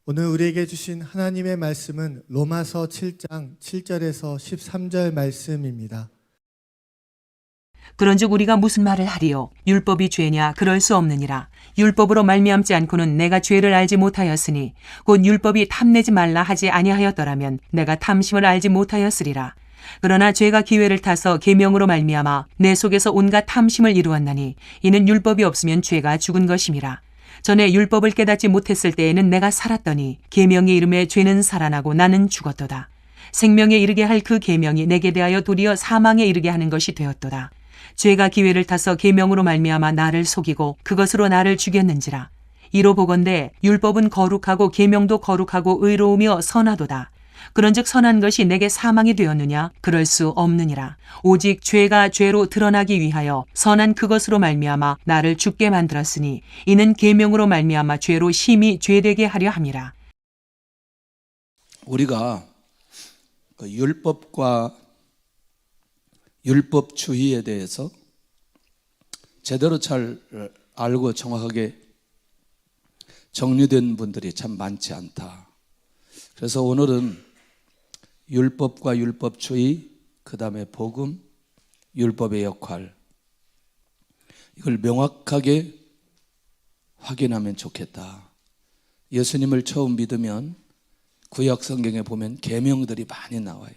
오늘 우리에게 주신 하나님의 말씀은 로마서 7장 7절에서 13절 말씀입니다. 그런즉 우리가 무슨 말을 하리요? 율법이 죄냐? 그럴 수 없느니라. 율법으로 말미암지 않고는 내가 죄를 알지 못하였으니 곧 율법이 탐내지 말라 하지 아니하였더라면 내가 탐심을 알지 못하였으리라. 그러나 죄가 기회를 타서 계명으로 말미암아 내 속에서 온갖 탐심을 이루었나니 이는 율법이 없으면 죄가 죽은 것임이라. 전에 율법을 깨닫지 못했을 때에는 내가 살았더니 계명의 이름에 죄는 살아나고 나는 죽었도다. 생명에 이르게 할 그 계명이 내게 대하여 도리어 사망에 이르게 하는 것이 되었도다. 죄가 기회를 타서 계명으로 말미암아 나를 속이고 그것으로 나를 죽였는지라. 이로 보건대 율법은 거룩하고 계명도 거룩하고 의로우며 선하도다. 그런즉 선한 것이 내게 사망이 되었느냐? 그럴 수 없느니라. 오직 죄가 죄로 드러나기 위하여 선한 그것으로 말미암아 나를 죽게 만들었으니 이는 계명으로 말미암아 죄로 심히 죄되게 하려 함이라. 우리가 율법과 율법주의에 대해서 제대로 잘 알고 정확하게 정리된 분들이 참 많지 않다. 그래서 오늘은 율법과 율법주의, 그 다음에 복음, 율법의 역할, 이걸 명확하게 확인하면 좋겠다. 예수님을 처음 믿으면 구약 성경에 보면 계명들이 많이 나와요.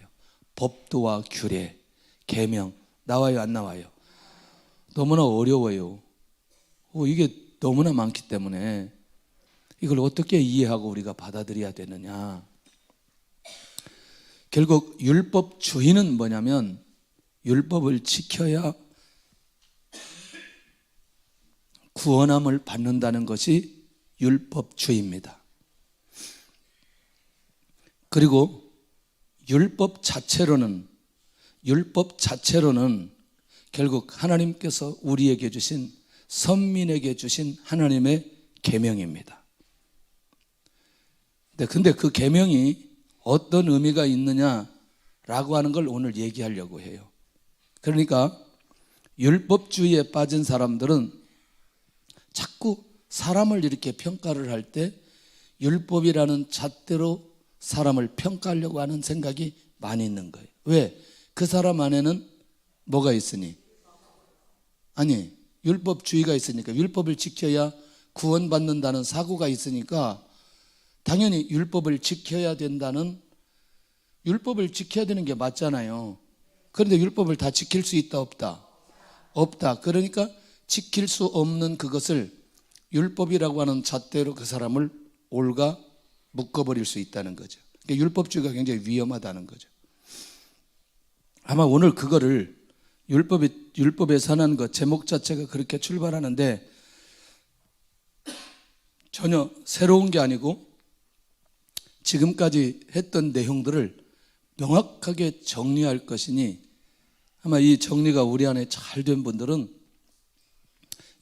법도와 규례, 계명 나와요, 안 나와요? 너무나 어려워요. 이게 너무나 많기 때문에 이걸 어떻게 이해하고 우리가 받아들여야 되느냐. 결국 율법주의는 뭐냐면 율법을 지켜야 구원함을 받는다는 것이 율법주의입니다. 그리고 율법 자체로는 결국 하나님께서 우리에게 주신, 선민에게 주신 하나님의 계명입니다. 근데 그 계명이 어떤 의미가 있느냐라고 하는 걸 오늘 얘기하려고 해요. 그러니까 율법주의에 빠진 사람들은 자꾸 사람을 이렇게 평가를 할 때 율법이라는 잣대로 사람을 평가하려고 하는 생각이 많이 있는 거예요. 왜? 그 사람 안에는 뭐가 있으니? 아니, 율법주의가 있으니까, 율법을 지켜야 구원받는다는 사고가 있으니까 당연히 율법을 지켜야 된다는, 율법을 지켜야 되는 게 맞잖아요. 그런데 율법을 다 지킬 수 있다, 없다? 없다. 그러니까 지킬 수 없는 그것을 율법이라고 하는 잣대로 그 사람을 올가 묶어버릴 수 있다는 거죠. 그러니까 율법주의가 굉장히 위험하다는 거죠. 아마 오늘 그거를 율법에 선한 것, 제목 자체가 그렇게 출발하는데 전혀 새로운 게 아니고 지금까지 했던 내용들을 명확하게 정리할 것이니 아마 이 정리가 우리 안에 잘 된 분들은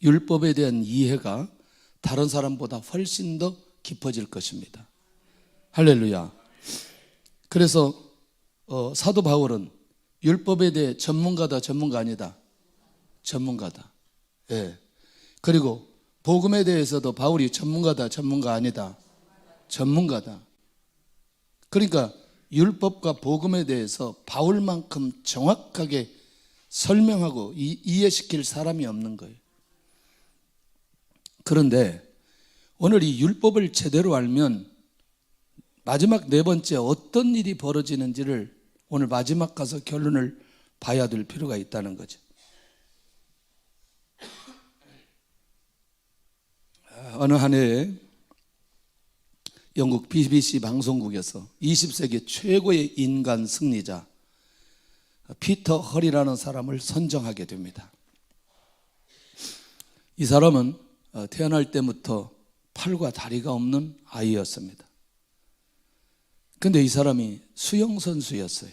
율법에 대한 이해가 다른 사람보다 훨씬 더 깊어질 것입니다. 할렐루야. 그래서 사도 바울은 율법에 대해 전문가다, 전문가 아니다? 전문가다. 예. 그리고 복음에 대해서도 바울이 전문가다, 전문가 아니다? 전문가다. 그러니까 율법과 복음에 대해서 바울만큼 정확하게 설명하고 이해시킬 사람이 없는 거예요. 그런데 오늘 이 율법을 제대로 알면 마지막 네 번째 어떤 일이 벌어지는지를 오늘 마지막 가서 결론을 봐야 될 필요가 있다는 거죠. 어느 한 해에 영국 BBC 방송국에서 20세기 최고의 인간 승리자 피터 헐이라는 사람을 선정하게 됩니다. 이 사람은 태어날 때부터 팔과 다리가 없는 아이였습니다. 근데 이 사람이 수영선수였어요.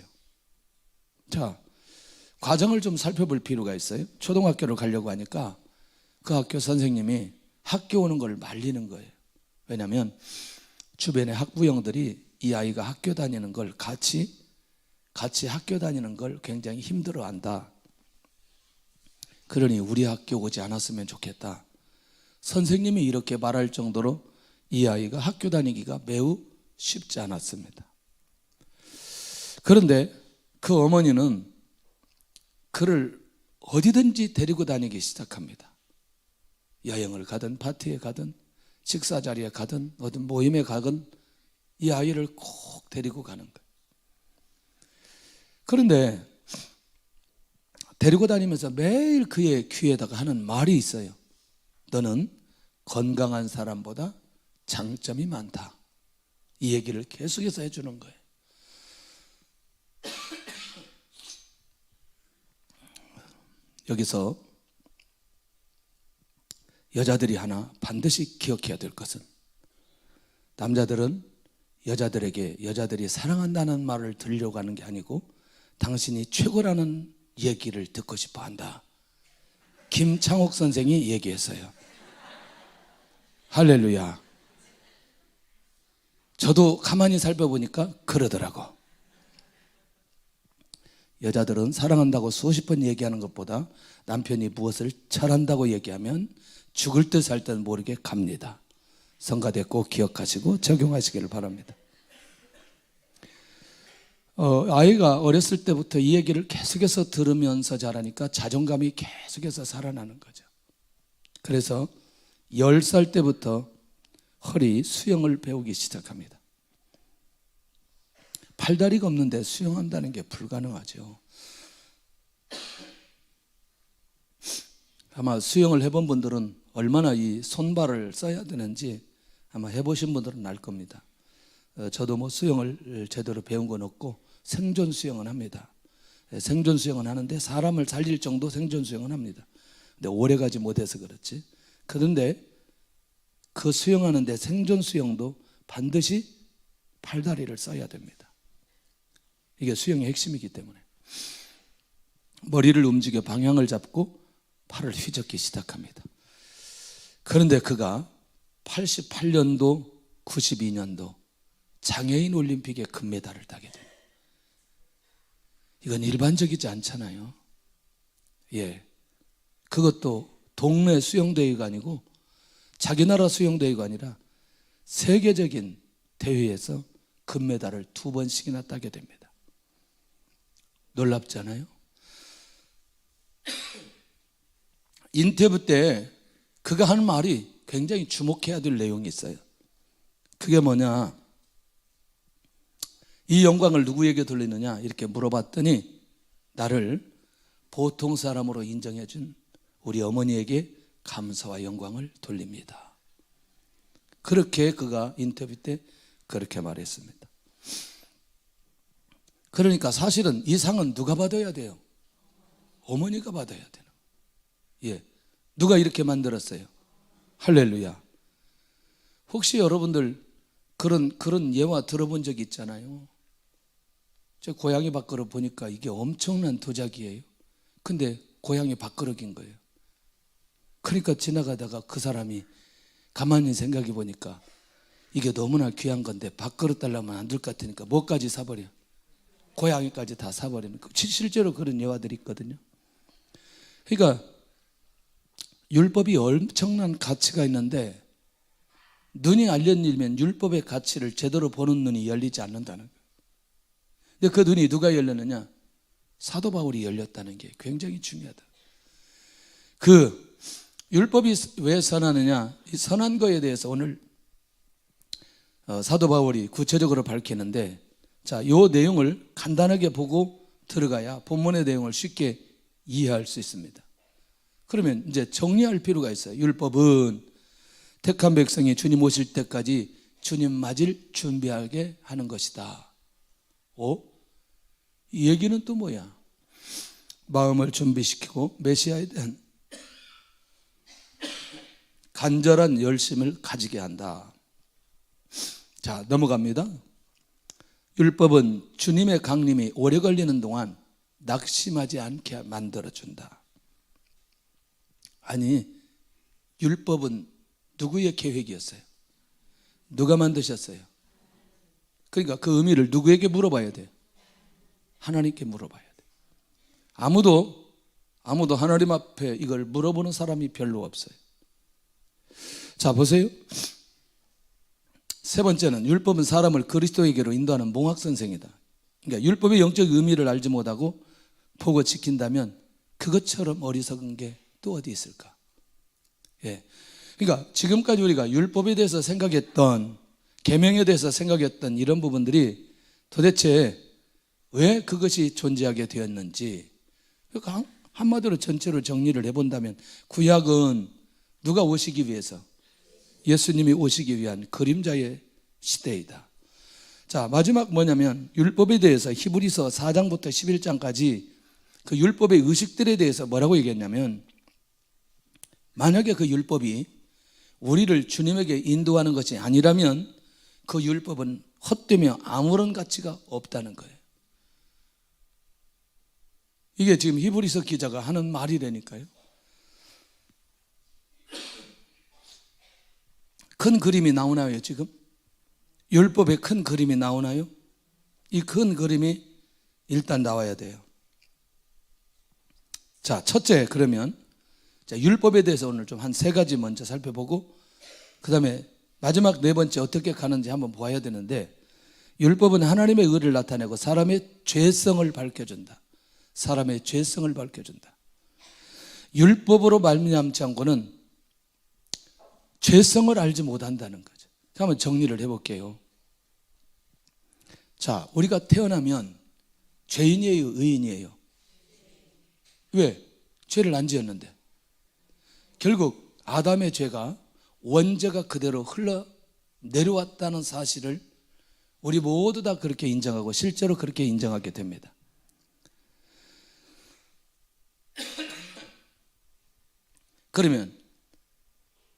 자, 과정을 좀 살펴볼 필요가 있어요. 초등학교를 가려고 하니까 그 학교 선생님이 학교 오는 걸 말리는 거예요. 왜냐하면 주변의 학부형들이 이 아이가 학교 다니는 걸 같이 학교 다니는 걸 굉장히 힘들어한다. 그러니 우리 학교 오지 않았으면 좋겠다. 선생님이 이렇게 말할 정도로 이 아이가 학교 다니기가 매우 쉽지 않았습니다. 그런데 그 어머니는 그를 어디든지 데리고 다니기 시작합니다. 여행을 가든 파티에 가든 식사 자리에 가든 어떤 모임에 가든 이 아이를 꼭 데리고 가는 거예요. 그런데 데리고 다니면서 매일 그의 귀에다가 하는 말이 있어요. 너는 건강한 사람보다 장점이 많다. 이 얘기를 계속해서 해주는 거예요. 여기서 여자들이 하나 반드시 기억해야 될 것은, 남자들은 여자들에게 여자들이 사랑한다는 말을 들으려고 하는 게 아니고 당신이 최고라는 얘기를 듣고 싶어 한다. 김창옥 선생이 얘기했어요. 할렐루야. 저도 가만히 살펴보니까 그러더라고. 여자들은 사랑한다고 수십 번 얘기하는 것보다 남편이 무엇을 잘한다고 얘기하면 죽을 듯 살 듯 모르게 갑니다. 성가대 꼭 기억하시고 적용하시기를 바랍니다. 아이가 어렸을 때부터 이 얘기를 계속해서 들으면서 자라니까 자존감이 계속해서 살아나는 거죠. 그래서 10살 때부터 허리 수영을 배우기 시작합니다. 팔다리가 없는데 수영한다는 게 불가능하죠. 아마 수영을 해본 분들은 얼마나 이 손발을 써야 되는지 아마 해보신 분들은 알 겁니다. 저도 뭐 수영을 제대로 배운 건 없고 생존 수영은 합니다. 생존 수영은 하는데 사람을 살릴 정도 생존 수영은 합니다. 근데 오래 가지 못해서 그렇지. 그런데 그 수영하는데 생존 수영도 반드시 팔다리를 써야 됩니다. 이게 수영의 핵심이기 때문에. 머리를 움직여 방향을 잡고 팔을 휘젓기 시작합니다. 그런데 그가 88년도, 92년도 장애인 올림픽에 금메달을 따게 됩니다. 이건 일반적이지 않잖아요. 예. 그것도 동네 수영대회가 아니고 자기 나라 수영대회가 아니라 세계적인 대회에서 금메달을 2번씩이나 따게 됩니다. 놀랍잖아요. 인터뷰 때 그가 하는 말이 굉장히 주목해야 될 내용이 있어요. 그게 뭐냐? 이 영광을 누구에게 돌리느냐? 이렇게 물어봤더니 나를 보통 사람으로 인정해 준 우리 어머니에게 감사와 영광을 돌립니다. 그렇게 그가 인터뷰 때 그렇게 말했습니다. 그러니까 사실은 이 상은 누가 받아야 돼요? 어머니가 받아야 되는. 예. 누가 이렇게 만들었어요? 할렐루야. 혹시 여러분들 그런 예화 들어본 적 있잖아요. 저 고양이 밥그릇 보니까 이게 엄청난 도자기예요. 근데 고양이 밥그릇인 거예요. 그러니까 지나가다가 그 사람이 가만히 생각해 보니까 이게 너무나 귀한 건데 밥그릇 달라면 안 될 것 같으니까 뭐까지 사버려? 고양이까지 다 사버리는 거. 실제로 그런 예화들이 있거든요. 그러니까 율법이 엄청난 가치가 있는데 눈이 열리면 율법의 가치를 제대로 보는 눈이 열리지 않는다는 거예요. 근데 그 눈이 누가 열렸느냐? 사도 바울이 열렸다는 게 굉장히 중요하다. 그 율법이 왜 선하느냐? 이 선한 거에 대해서 오늘 사도 바울이 구체적으로 밝히는데, 자, 이 내용을 간단하게 보고 들어가야 본문의 내용을 쉽게 이해할 수 있습니다. 그러면 이제 정리할 필요가 있어요. 율법은 택한 백성이 주님 오실 때까지 주님 맞을 준비하게 하는 것이다. 이 얘기는 또 뭐야? 마음을 준비시키고 메시아에 대한 간절한 열심을 가지게 한다. 자, 넘어갑니다. 율법은 주님의 강림이 오래 걸리는 동안 낙심하지 않게 만들어준다. 아니, 율법은 누구의 계획이었어요? 누가 만드셨어요? 그러니까 그 의미를 누구에게 물어봐야 돼요? 하나님께 물어봐야 돼요. 아무도 하나님 앞에 이걸 물어보는 사람이 별로 없어요. 자, 보세요. 세 번째는 율법은 사람을 그리스도에게로 인도하는 몽학 선생이다. 그러니까 율법의 영적 의미를 알지 못하고 보고 지킨다면 그것처럼 어리석은 게 또 어디 있을까? 예. 그러니까 지금까지 우리가 율법에 대해서 생각했던, 계명에 대해서 생각했던 이런 부분들이 도대체 왜 그것이 존재하게 되었는지, 그러니까 한마디로 전체로 정리를 해본다면 구약은 누가 오시기 위해서? 예수님이 오시기 위한 그림자의 시대이다. 자, 마지막 뭐냐면 율법에 대해서 히브리서 4장부터 11장까지 그 율법의 의식들에 대해서 뭐라고 얘기했냐면, 만약에 그 율법이 우리를 주님에게 인도하는 것이 아니라면 그 율법은 헛되며 아무런 가치가 없다는 거예요. 이게 지금 히브리서 기자가 하는 말이라니까요. 큰 그림이 나오나요, 지금? 율법의 큰 그림이 나오나요? 이 큰 그림이 일단 나와야 돼요. 자, 첫째, 그러면 율법에 대해서 오늘 좀 한 세 가지 먼저 살펴보고, 그 다음에 마지막 네 번째 어떻게 가는지 한번 보아야 되는데, 율법은 하나님의 의를 나타내고 사람의 죄성을 밝혀준다. 사람의 죄성을 밝혀준다. 율법으로 말미암지 않고는 죄성을 알지 못한다는 거죠. 한번 정리를 해볼게요. 자, 우리가 태어나면 죄인이에요, 의인이에요? 왜? 죄를 안 지었는데. 결국 아담의 죄가 원죄가 그대로 흘러 내려왔다는 사실을 우리 모두 다 그렇게 인정하고 실제로 그렇게 인정하게 됩니다. 그러면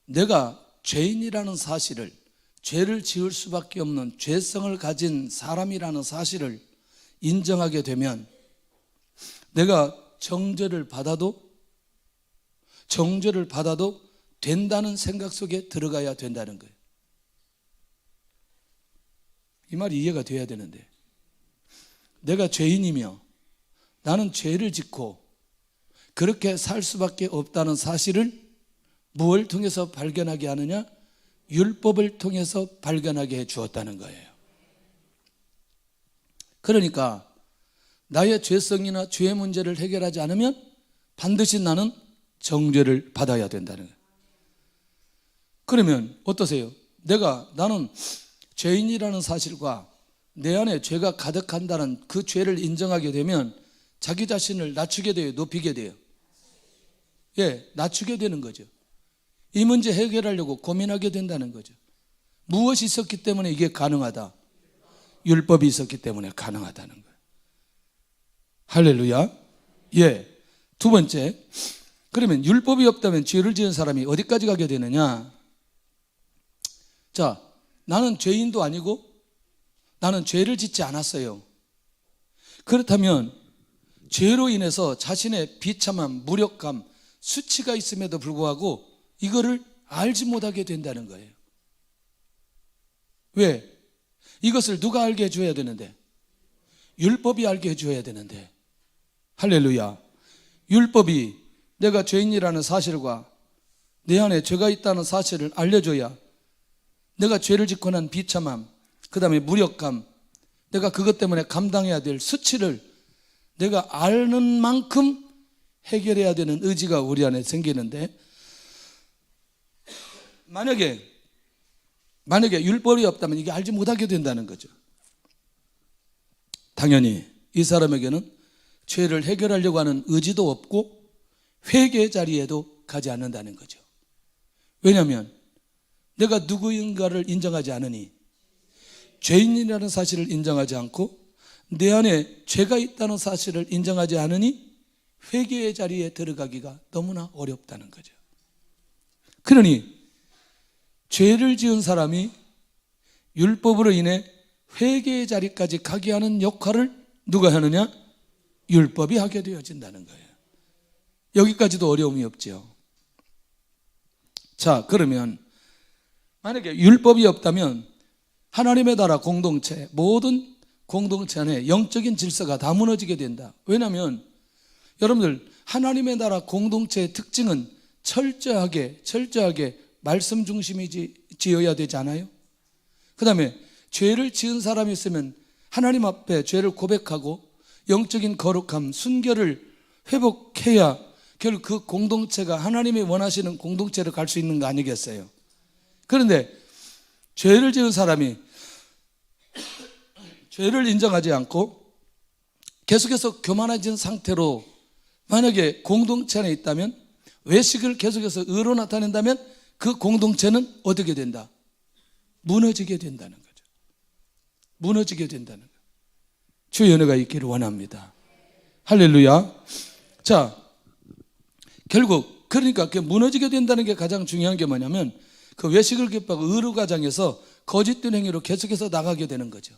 내가 죄인이라는 사실을, 죄를 지을 수밖에 없는 죄성을 가진 사람이라는 사실을 인정하게 되면 내가 정죄를 받아도 된다는 생각 속에 들어가야 된다는 거예요. 이 말이 이해가 돼야 되는데, 내가 죄인이며 나는 죄를 짓고 그렇게 살 수밖에 없다는 사실을 무엇을 통해서 발견하게 하느냐? 율법을 통해서 발견하게 해 주었다는 거예요. 그러니까 나의 죄성이나 죄의 문제를 해결하지 않으면 반드시 나는 정죄를 받아야 된다는 거예요. 그러면 어떠세요? 나는 죄인이라는 사실과 내 안에 죄가 가득한다는 그 죄를 인정하게 되면 자기 자신을 낮추게 돼요, 높이게 돼요? 예, 낮추게 되는 거죠. 이 문제 해결하려고 고민하게 된다는 거죠. 무엇이 있었기 때문에 이게 가능하다? 율법이 있었기 때문에 가능하다는 거예요. 할렐루야. 예. 두 번째, 그러면 율법이 없다면 죄를 지은 사람이 어디까지 가게 되느냐? 자, 나는 죄인도 아니고 나는 죄를 짓지 않았어요. 그렇다면 죄로 인해서 자신의 비참함, 무력감, 수치가 있음에도 불구하고 이거를 알지 못하게 된다는 거예요. 왜? 이것을 누가 알게 해줘야 되는데? 율법이 알게 해줘야 되는데. 할렐루야. 율법이 내가 죄인이라는 사실과 내 안에 죄가 있다는 사실을 알려줘야 내가 죄를 짓고 난 비참함, 그 다음에 무력감, 내가 그것 때문에 감당해야 될 수치를 내가 아는 만큼 해결해야 되는 의지가 우리 안에 생기는데, 만약에 율법이 없다면 이게 알지 못하게 된다는 거죠. 당연히 이 사람에게는 죄를 해결하려고 하는 의지도 없고 회개의 자리에도 가지 않는다는 거죠. 왜냐하면 내가 누구인가를 인정하지 않으니, 죄인이라는 사실을 인정하지 않고 내 안에 죄가 있다는 사실을 인정하지 않으니 회개의 자리에 들어가기가 너무나 어렵다는 거죠. 그러니 죄를 지은 사람이 율법으로 인해 회개의 자리까지 가게 하는 역할을 누가 하느냐? 율법이 하게 되어진다는 거예요. 여기까지도 어려움이 없죠. 자, 그러면 만약에 율법이 없다면 하나님의 나라 공동체, 모든 공동체 안에 영적인 질서가 다 무너지게 된다. 왜냐하면 여러분들, 하나님의 나라 공동체의 특징은 철저하게 말씀 중심이 지어야 되지 않아요? 그 다음에 죄를 지은 사람이 있으면 하나님 앞에 죄를 고백하고 영적인 거룩함, 순결을 회복해야 결국 그 공동체가 하나님이 원하시는 공동체로 갈 수 있는 거 아니겠어요? 그런데 죄를 지은 사람이 죄를 인정하지 않고 계속해서 교만해진 상태로 만약에 공동체 안에 있다면, 외식을 계속해서 의로 나타낸다면 그 공동체는 어떻게 된다? 무너지게 된다는 거죠. 무너지게 된다는 거예요. 주의 은혜가 있기를 원합니다. 할렐루야. 자, 결국 그러니까 그 무너지게 된다는 게 가장 중요한 게 뭐냐면, 그 외식을 기뻐하고 의로 가장에서 거짓된 행위로 계속해서 나가게 되는 거죠.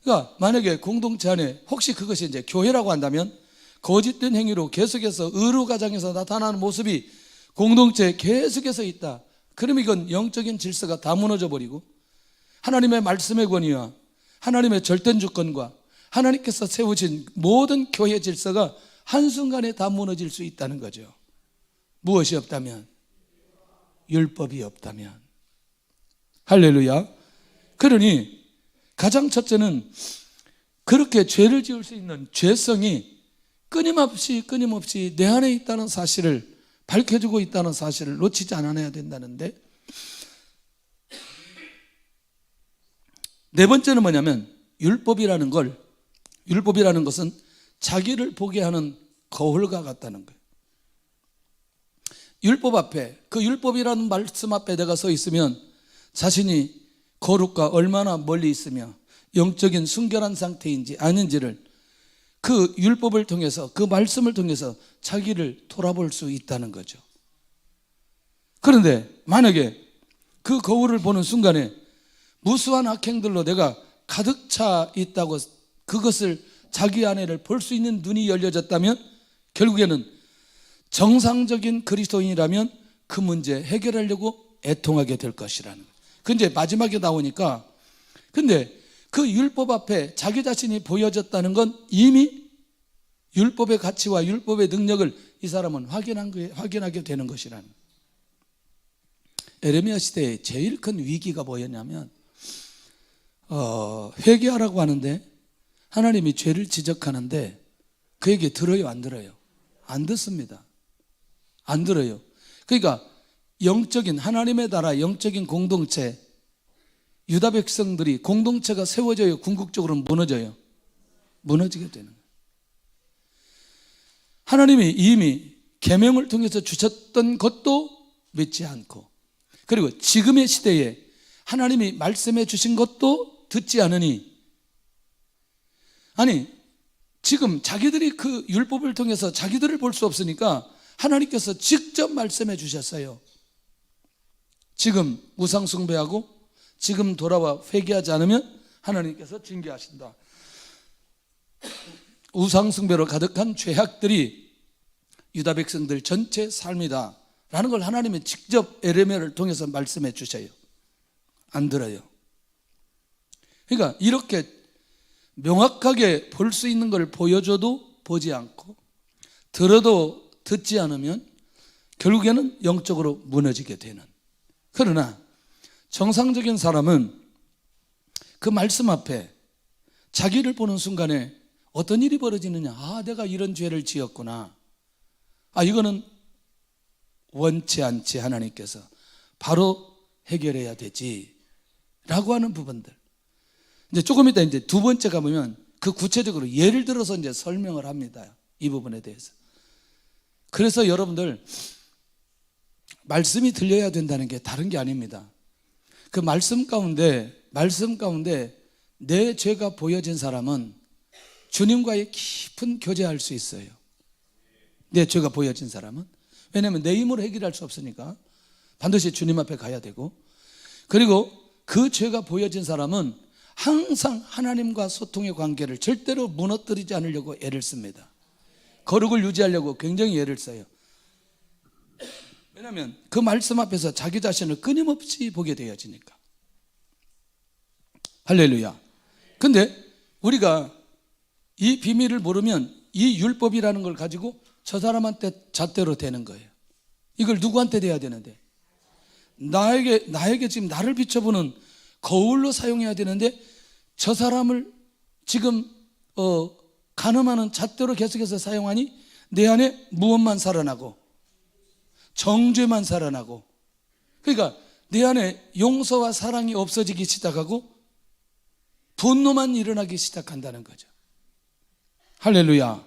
그러니까 만약에 공동체 안에 혹시 그것이 이제 교회라고 한다면, 거짓된 행위로 계속해서 의로 가장에서 나타나는 모습이 공동체에 계속해서 있다. 그러면 이건 영적인 질서가 다 무너져 버리고, 하나님의 말씀의 권위와 하나님의 절대 주권과 하나님께서 세우신 모든 교회 질서가 한순간에 다 무너질 수 있다는 거죠. 무엇이 없다면? 율법이 없다면. 할렐루야. 그러니 가장 첫째는 그렇게 죄를 지을 수 있는 죄성이 끊임없이 내 안에 있다는 사실을 밝혀주고 있다는 사실을 놓치지 않아야 된다는데, 네 번째는 뭐냐면, 율법이라는 것은 자기를 보게 하는 거울과 같다는 거예요. 율법 앞에, 그 율법이라는 말씀 앞에 내가 서 있으면 자신이 거룩과 얼마나 멀리 있으며 영적인 순결한 상태인지 아닌지를 그 율법을 통해서, 그 말씀을 통해서 자기를 돌아볼 수 있다는 거죠. 그런데 만약에 그 거울을 보는 순간에 무수한 악행들로 내가 가득 차 있다고 그것을 자기 안에를 볼 수 있는 눈이 열려졌다면, 결국에는 정상적인 그리스도인이라면 그 문제 해결하려고 애통하게 될 것이라는 거예요. 근데 마지막에 나오니까, 근데 그 율법 앞에 자기 자신이 보여졌다는 건 이미 율법의 가치와 율법의 능력을 이 사람은 확인하게 되는 것이라는 거예요. 에레미야 시대에 제일 큰 위기가 뭐였냐면, 회개하라고 하는데 하나님이 죄를 지적하는데 그에게 들어요, 안 들어요? 안 듣습니다. 안 들어요. 그러니까 영적인 하나님의 나라, 영적인 공동체, 유다 백성들이 공동체가 세워져요, 궁극적으로 무너져요? 무너지게 되는 거예요. 하나님이 이미 계명을 통해서 주셨던 것도 믿지 않고, 그리고 지금의 시대에 하나님이 말씀해 주신 것도 듣지 않으니, 아니 지금 자기들이 그 율법을 통해서 자기들을 볼 수 없으니까 하나님께서 직접 말씀해 주셨어요. 지금 우상 숭배하고 지금 돌아와 회개하지 않으면 하나님께서 징계하신다. 우상 숭배로 가득한 죄악들이 유다 백성들 전체 삶이다 라는 걸 하나님이 직접 에레미야를 통해서 말씀해 주셔요. 안 들어요. 그러니까 이렇게 명확하게 볼 수 있는 걸 보여줘도 보지 않고, 들어도 듣지 않으면 결국에는 영적으로 무너지게 되는. 그러나 정상적인 사람은 그 말씀 앞에 자기를 보는 순간에 어떤 일이 벌어지느냐, 아, 내가 이런 죄를 지었구나, 아, 이거는 원치 않지 하나님께서 바로 해결해야 되지 라고 하는 부분들. 이제 조금 이따 이제 두 번째가 보면 그 구체적으로 예를 들어서 이제 설명을 합니다. 이 부분에 대해서. 그래서 여러분들 말씀이 들려야 된다는 게 다른 게 아닙니다. 그 말씀 가운데 내 죄가 보여진 사람은 주님과의 깊은 교제할 수 있어요. 내 죄가 보여진 사람은. 왜냐하면 내 힘으로 해결할 수 없으니까 반드시 주님 앞에 가야 되고, 그리고 그 죄가 보여진 사람은 항상 하나님과 소통의 관계를 절대로 무너뜨리지 않으려고 애를 씁니다. 거룩을 유지하려고 굉장히 애를 써요. 왜냐하면 그 말씀 앞에서 자기 자신을 끊임없이 보게 되어지니까. 할렐루야. 근데 우리가 이 비밀을 모르면 이 율법이라는 걸 가지고 저 사람한테 잣대로 되는 거예요. 이걸 누구한테 돼야 되는데? 나에게 지금 나를 비춰보는 거울로 사용해야 되는데 저 사람을 지금 가늠하는 잣대로 계속해서 사용하니 내 안에 무엇만 살아나고 정죄만 살아나고, 그러니까 내 안에 용서와 사랑이 없어지기 시작하고 분노만 일어나기 시작한다는 거죠. 할렐루야.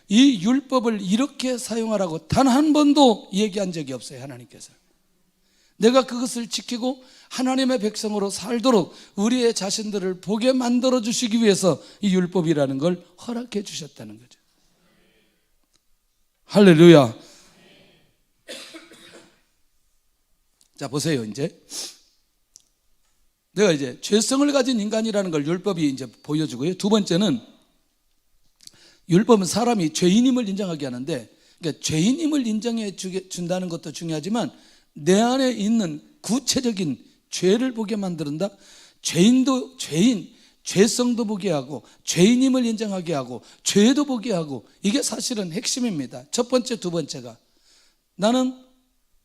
이 율법을 이렇게 사용하라고 단 한 번도 얘기한 적이 없어요, 하나님께서. 내가 그것을 지키고 하나님의 백성으로 살도록 우리의 자신들을 보게 만들어 주시기 위해서 이 율법이라는 걸 허락해 주셨다는 거죠. 할렐루야. 자, 보세요. 이제 내가 이제 죄성을 가진 인간이라는 걸 율법이 이제 보여주고요. 두 번째는 율법은 사람이 죄인임을 인정하게 하는데, 그러니까 죄인임을 인정해 준다는 것도 중요하지만 내 안에 있는 구체적인 죄를 보게 만든다. 죄인도 죄인, 죄성도 보게 하고 죄인임을 인정하게 하고 죄도 보게 하고, 이게 사실은 핵심입니다. 첫 번째, 두 번째가 나는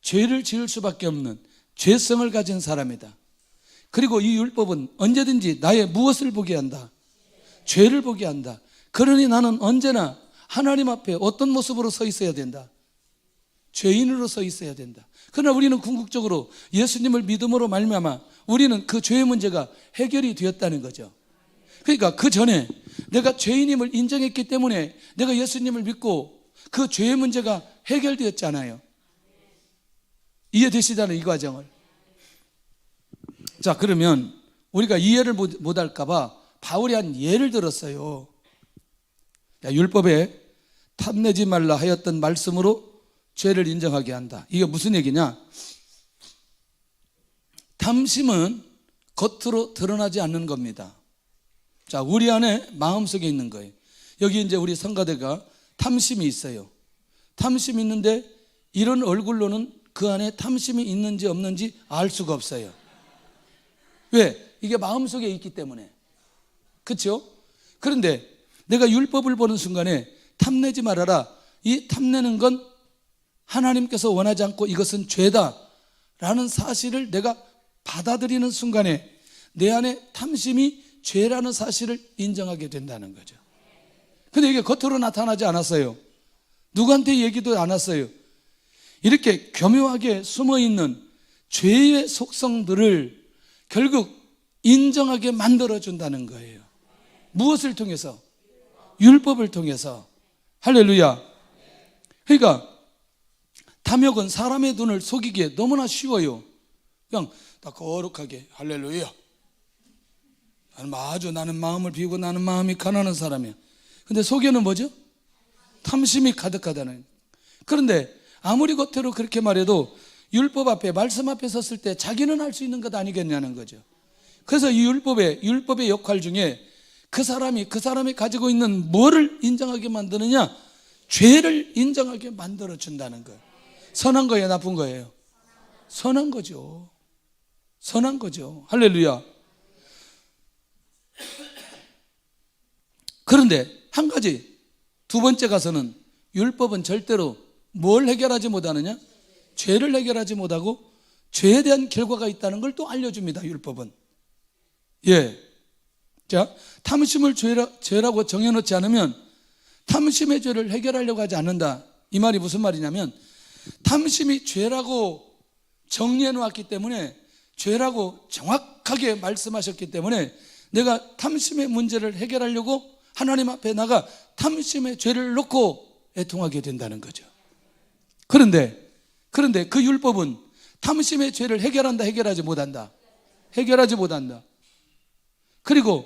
죄를 지을 수밖에 없는 죄성을 가진 사람이다. 그리고 이 율법은 언제든지 나의 무엇을 보게 한다? 죄를 보게 한다. 그러니 나는 언제나 하나님 앞에 어떤 모습으로 서 있어야 된다? 죄인으로 서 있어야 된다. 그러나 우리는 궁극적으로 예수님을 믿음으로 말미암아 우리는 그 죄의 문제가 해결이 되었다는 거죠. 그러니까 그 전에 내가 죄인임을 인정했기 때문에 내가 예수님을 믿고 그 죄의 문제가 해결되었잖아요. 이해되시잖아요, 이 과정을. 자, 그러면 우리가 이해를 못할까 봐 바울이 한 예를 들었어요. 율법에 탐내지 말라 하였던 말씀으로 죄를 인정하게 한다. 이게 무슨 얘기냐? 탐심은 겉으로 드러나지 않는 겁니다. 자, 우리 안에 마음속에 있는 거예요. 여기 이제 우리 성가대가 탐심이 있어요. 탐심이 있는데 이런 얼굴로는 그 안에 탐심이 있는지 없는지 알 수가 없어요. 왜? 이게 마음속에 있기 때문에. 그렇죠? 그런데 내가 율법을 보는 순간에 탐내지 말아라. 이 탐내는 건 하나님께서 원하지 않고 이것은 죄다라는 사실을 내가 받아들이는 순간에 내 안에 탐심이 죄라는 사실을 인정하게 된다는 거죠. 근데 이게 겉으로 나타나지 않았어요. 누구한테 얘기도 안 했어요. 이렇게 교묘하게 숨어있는 죄의 속성들을 결국 인정하게 만들어준다는 거예요. 무엇을 통해서? 율법을 통해서. 할렐루야. 그러니까 탐욕은 사람의 눈을 속이기에 너무나 쉬워요. 그냥 다 거룩하게 할렐루야, 나는 마음을 비우고 나는 마음이 가난한 사람이야. 근데 속에는 뭐죠? 탐심이 가득하다는. 그런데 아무리 겉으로 그렇게 말해도 율법 앞에, 말씀 앞에 섰을 때 자기는 할 수 있는 것 아니겠냐는 거죠. 그래서 이 율법의 역할 중에 그 사람이 가지고 있는 뭐를 인정하게 만드느냐? 죄를 인정하게 만들어준다는 거예요. 선한 거예요, 나쁜 거예요? 선한 거죠. 선한 거죠. 할렐루야. 그런데 한 가지, 두 번째 가서는 율법은 절대로 뭘 해결하지 못하느냐? 죄를 해결하지 못하고 죄에 대한 결과가 있다는 걸 또 알려줍니다, 율법은. 예. 자, 탐심을 죄라고 정해놓지 않으면 탐심의 죄를 해결하려고 하지 않는다. 이 말이 무슨 말이냐면, 탐심이 죄라고 정리해 놓았기 때문에, 죄라고 정확하게 말씀하셨기 때문에 내가 탐심의 문제를 해결하려고 하나님 앞에 나가 탐심의 죄를 놓고 애통하게 된다는 거죠. 그런데 그 율법은 탐심의 죄를 해결한다, 해결하지 못한다? 해결하지 못한다. 그리고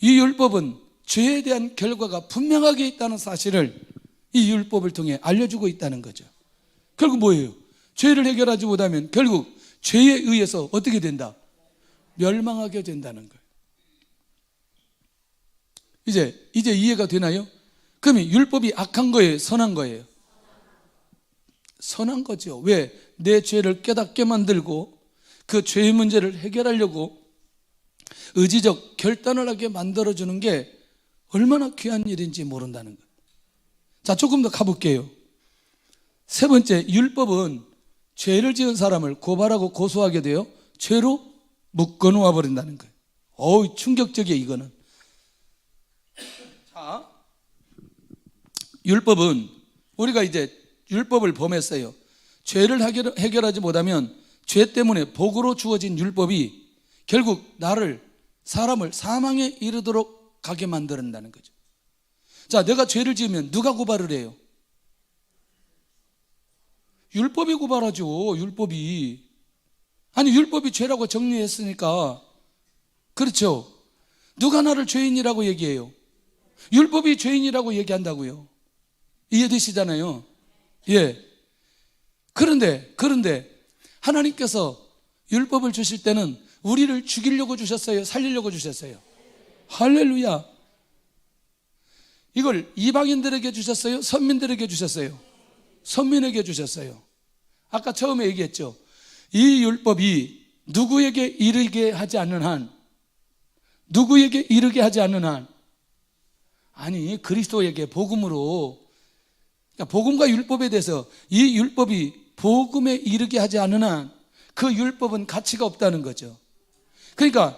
이 율법은 죄에 대한 결과가 분명하게 있다는 사실을 이 율법을 통해 알려주고 있다는 거죠. 결국 뭐예요? 죄를 해결하지 못하면 결국 죄에 의해서 어떻게 된다? 멸망하게 된다는 거예요. 이제 이해가 되나요? 그러면 율법이 악한 거예요, 선한 거예요? 선한 거죠. 왜? 내 죄를 깨닫게 만들고 그 죄의 문제를 해결하려고 의지적 결단을 하게 만들어주는 게 얼마나 귀한 일인지 모른다는 거예요. 자, 조금 더 가볼게요. 세 번째, 율법은 죄를 지은 사람을 고발하고 고소하게 돼요. 죄로 묶어 놓아 버린다는 거예요. 어우, 충격적이에요, 이거는. 자, 율법은 우리가 이제 율법을 범했어요. 죄를 해결하지 못하면 죄 때문에 복으로 주어진 율법이 결국 사람을 사망에 이르도록 가게 만든다는 거죠. 자, 내가 죄를 지으면 누가 고발을 해요? 율법이 고발하죠. 율법이. 아니, 율법이 죄라고 정리했으니까. 그렇죠. 누가 나를 죄인이라고 얘기해요? 율법이 죄인이라고 얘기한다고요. 이해되시잖아요. 예. 그런데 하나님께서 율법을 주실 때는 우리를 죽이려고 주셨어요? 살리려고 주셨어요? 할렐루야. 이걸 이방인들에게 주셨어요? 선민들에게 주셨어요? 선민에게 주셨어요. 아까 처음에 얘기했죠. 이 율법이 누구에게 이르게 하지 않는 한, 아니, 그리스도에게 복음으로, 그러니까 복음과 율법에 대해서 이 율법이 복음에 이르게 하지 않는 한 그 율법은 가치가 없다는 거죠. 그러니까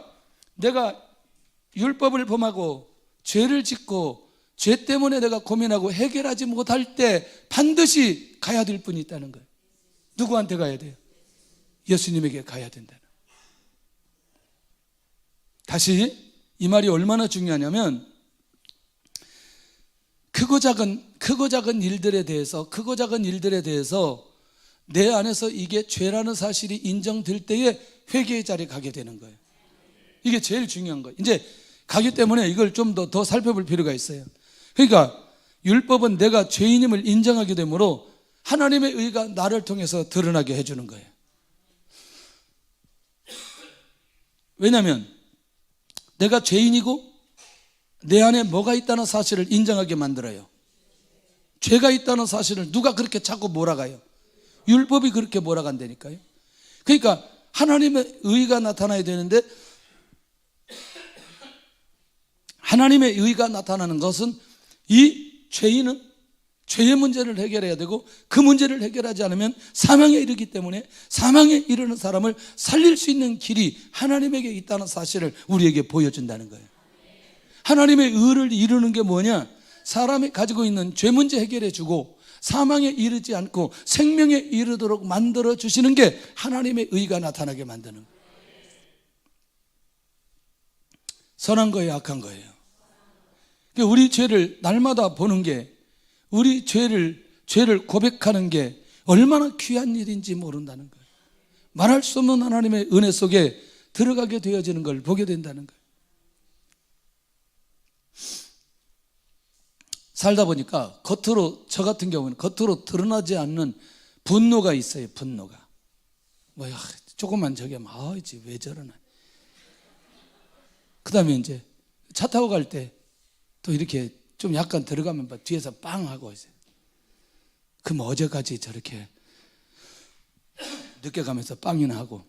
내가 율법을 범하고 죄를 짓고 죄 때문에 내가 고민하고 해결하지 못할 때 반드시 가야 될 분이 있다는 거예요. 누구한테 가야 돼요? 예수님에게 가야 된다는. 다시 이 말이 얼마나 중요하냐면 크고 작은 일들에 대해서 내 안에서 이게 죄라는 사실이 인정될 때에 회개의 자리에 가게 되는 거예요. 이게 제일 중요한 거예요. 이제 가기 때문에 이걸 좀 더 살펴볼 필요가 있어요. 그러니까 율법은 내가 죄인임을 인정하게 되므로 하나님의 의가 나를 통해서 드러나게 해주는 거예요. 왜냐하면 내가 죄인이고 내 안에 뭐가 있다는 사실을 인정하게 만들어요. 죄가 있다는 사실을 누가 그렇게 자꾸 몰아가요? 율법이 그렇게 몰아간다니까요. 그러니까 하나님의 의가 나타나야 되는데, 하나님의 의가 나타나는 것은 이 죄인은 죄의 문제를 해결해야 되고, 그 문제를 해결하지 않으면 사망에 이르기 때문에 사망에 이르는 사람을 살릴 수 있는 길이 하나님에게 있다는 사실을 우리에게 보여준다는 거예요. 하나님의 의를 이루는 게 뭐냐? 사람이 가지고 있는 죄 문제 해결해 주고 사망에 이르지 않고 생명에 이르도록 만들어 주시는 게 하나님의 의가 나타나게 만드는 거예요. 선한 거예요, 악한 거예요? 우리 죄를 날마다 보는 게, 우리 죄를 고백하는 게 얼마나 귀한 일인지 모른다는 거예요. 말할 수 없는 하나님의 은혜 속에 들어가게 되어지는 걸 보게 된다는 거예요. 살다 보니까 저 같은 경우는 겉으로 드러나지 않는 분노가 있어요. 분노가. 뭐야, 조금만 저기 하면 이제 왜 저러나. 그 다음에 이제 차 타고 갈 때 또 이렇게 좀 약간 들어가면 막 뒤에서 빵 하고 있어요. 그럼 어제까지 저렇게 늦게 가면서 빵이나 하고.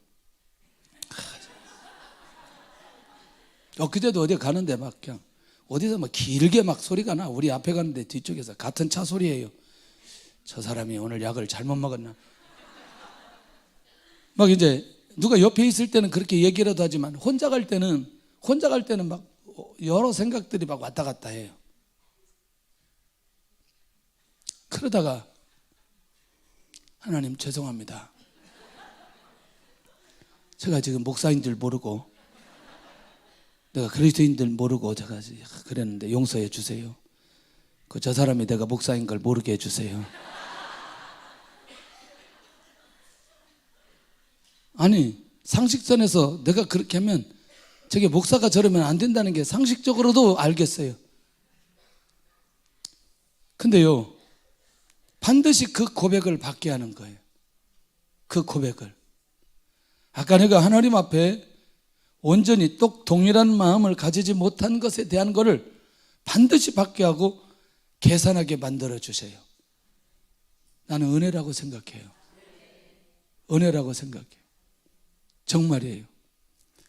그때도 어디 가는데 막 그냥 어디서 막 길게 막 소리가 나. 우리 앞에 가는데 뒤쪽에서 같은 차 소리예요. 저 사람이 오늘 약을 잘못 먹었나. 막 이제 누가 옆에 있을 때는 그렇게 얘기라도 하지만 혼자 갈 때는 막 여러 생각들이 막 왔다 갔다 해요. 그러다가 하나님 죄송합니다. 제가 지금 목사인들 모르고 내가 그리스도인들 모르고 제가 그랬는데 용서해 주세요. 저 사람이 내가 목사인 걸 모르게 해주세요. 아니, 상식선에서 내가 그렇게 하면 저게 목사가 저러면 안 된다는 게 상식적으로도 알겠어요. 근데요, 반드시 그 고백을 받게 하는 거예요. 그 고백을. 아까 내가 하나님 앞에 온전히 똑 동일한 마음을 가지지 못한 것에 대한 것을 반드시 받게 하고 계산하게 만들어 주세요. 나는 은혜라고 생각해요. 은혜라고 생각해요. 정말이에요.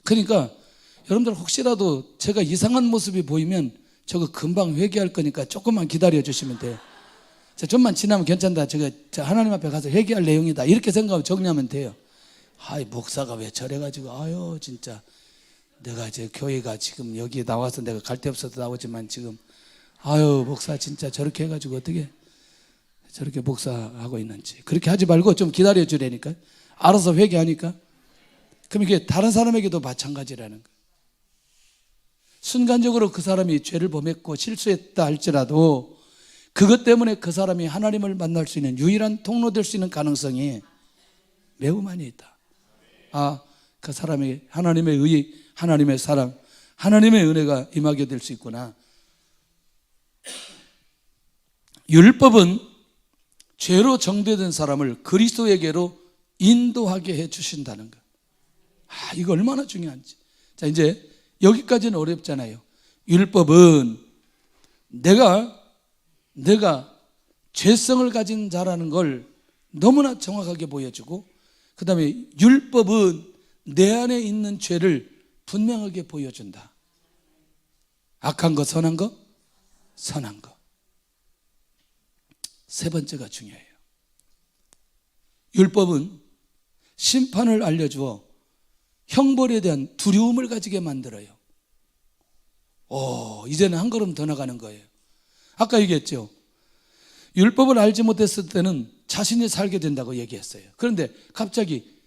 그러니까 여러분들 혹시라도 제가 이상한 모습이 보이면 저거 금방 회개할 거니까 조금만 기다려 주시면 돼요. 좀만 지나면 괜찮다. 저 하나님 앞에 가서 회개할 내용이다. 이렇게 생각하고 정리하면 돼요. 아이 목사가 왜 저래가지고 아유 진짜 내가 이제 교회가 지금 여기 나와서 내가 갈 데 없어서 나오지만 지금 아유 목사 진짜 저렇게 해가지고 어떻게 저렇게 목사하고 있는지 그렇게 하지 말고 좀 기다려 주라니까. 알아서 회개하니까. 그럼 이게 다른 사람에게도 마찬가지라는 거예요. 순간적으로 그 사람이 죄를 범했고 실수했다 할지라도 그것 때문에 그 사람이 하나님을 만날 수 있는 유일한 통로 될 수 있는 가능성이 매우 많이 있다. 아, 그 사람에게 하나님의 의, 하나님의 사랑, 하나님의 은혜가 임하게 될 수 있구나. 율법은 죄로 정죄된 사람을 그리스도에게로 인도하게 해 주신다는 것. 아, 이거 얼마나 중요한지. 자, 이제 여기까지는 어렵잖아요. 율법은 내가 죄성을 가진 자라는 걸 너무나 정확하게 보여주고, 그 다음에 율법은 내 안에 있는 죄를 분명하게 보여준다. 악한 거, 선한 거, 선한 거. 세 번째가 중요해요. 율법은 심판을 알려주어 형벌에 대한 두려움을 가지게 만들어요. 이제는 한 걸음 더 나가는 거예요. 아까 얘기했죠. 율법을 알지 못했을 때는 자신이 살게 된다고 얘기했어요. 그런데 갑자기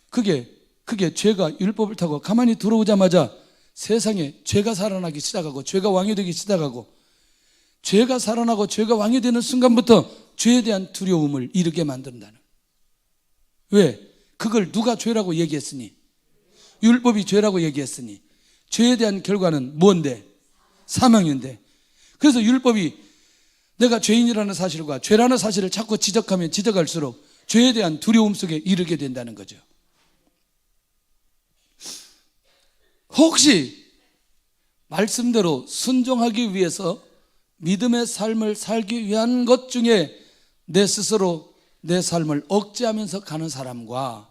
그게 죄가 율법을 타고 가만히 들어오자마자 세상에 죄가 살아나기 시작하고 죄가 왕이 되기 시작하고, 죄가 살아나고 죄가 왕이 되는 순간부터 죄에 대한 두려움을 이르게 만든다는. 왜? 그걸 누가 죄라고 얘기했으니, 율법이 죄라고 얘기했으니, 죄에 대한 결과는 뭔데? 사망인데. 그래서 율법이 내가 죄인이라는 사실과 죄라는 사실을 자꾸 지적하면 지적할수록 죄에 대한 두려움 속에 이르게 된다는 거죠. 혹시 말씀대로 순종하기 위해서 믿음의 삶을 살기 위한 것 중에 내 스스로 내 삶을 억제하면서 가는 사람과,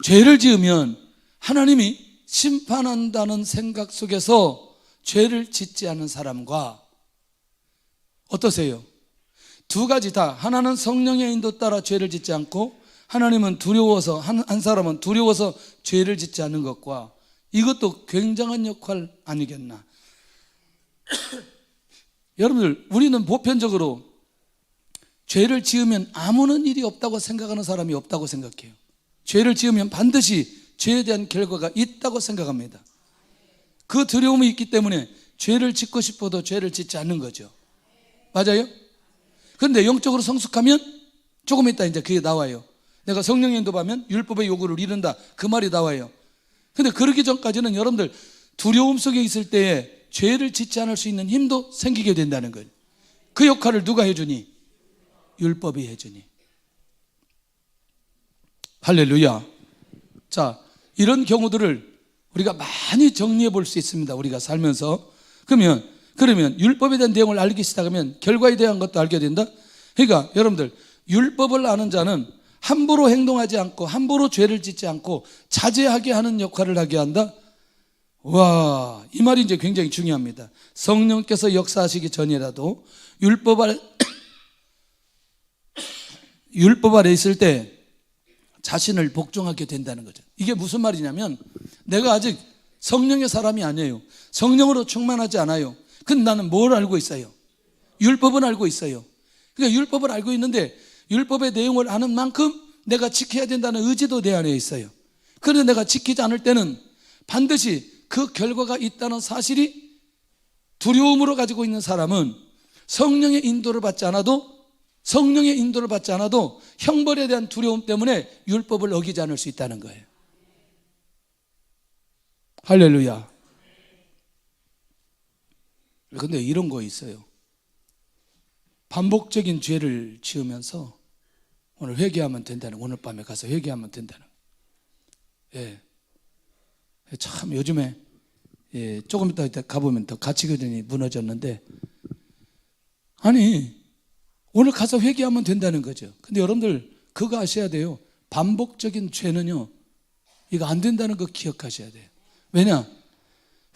죄를 지으면 하나님이 심판한다는 생각 속에서 죄를 짓지 않은 사람과, 어떠세요? 두 가지 다, 하나는 성령의 인도 따라 죄를 짓지 않고, 하나님은 두려워서, 한 사람은 두려워서 죄를 짓지 않는 것과, 이것도 굉장한 역할 아니겠나. 여러분들, 우리는 보편적으로 죄를 지으면 아무런 일이 없다고 생각하는 사람이 없다고 생각해요. 죄를 지으면 반드시 죄에 대한 결과가 있다고 생각합니다. 그 두려움이 있기 때문에 죄를 짓고 싶어도 죄를 짓지 않는 거죠. 맞아요? 그런데 영적으로 성숙하면 조금 있다 이제 그게 나와요. 내가 성령의 인도받으면 율법의 요구를 이룬다, 그 말이 나와요. 근데 그러기 전까지는 여러분들 두려움 속에 있을 때에 죄를 짓지 않을 수 있는 힘도 생기게 된다는 거예요. 그 역할을 누가 해주니? 율법이 해주니. 할렐루야. 자, 이런 경우들을 우리가 많이 정리해 볼 수 있습니다. 우리가 살면서. 그러면 율법에 대한 내용을 알기 시작하면 결과에 대한 것도 알게 된다. 그러니까 여러분들, 율법을 아는 자는 함부로 행동하지 않고 함부로 죄를 짓지 않고 자제하게 하는 역할을 하게 한다. 와, 이 말이 이제 굉장히 중요합니다. 성령께서 역사하시기 전이라도 율법 아래 있을 때 자신을 복종하게 된다는 거죠. 이게 무슨 말이냐면, 내가 아직 성령의 사람이 아니에요. 성령으로 충만하지 않아요. 근데 나는 뭘 알고 있어요? 율법은 알고 있어요. 그러니까 율법을 알고 있는데 율법의 내용을 아는 만큼 내가 지켜야 된다는 의지도 내 안에 있어요. 그런데 내가 지키지 않을 때는 반드시 그 결과가 있다는 사실이, 두려움으로 가지고 있는 사람은 성령의 인도를 받지 않아도 형벌에 대한 두려움 때문에 율법을 어기지 않을 수 있다는 거예요. 할렐루야. 그런데 이런 거 있어요. 반복적인 죄를 지으면서 오늘 회개하면 된다는, 오늘 밤에 가서 회개하면 된다는. 예. 참 요즘에 조금 이따 가보면 더 가치관이 무너졌는데, 아니 오늘 가서 회개하면 된다는 거죠. 근데 여러분들 그거 아셔야 돼요. 반복적인 죄는요, 이거 안 된다는 거 기억하셔야 돼요. 왜냐?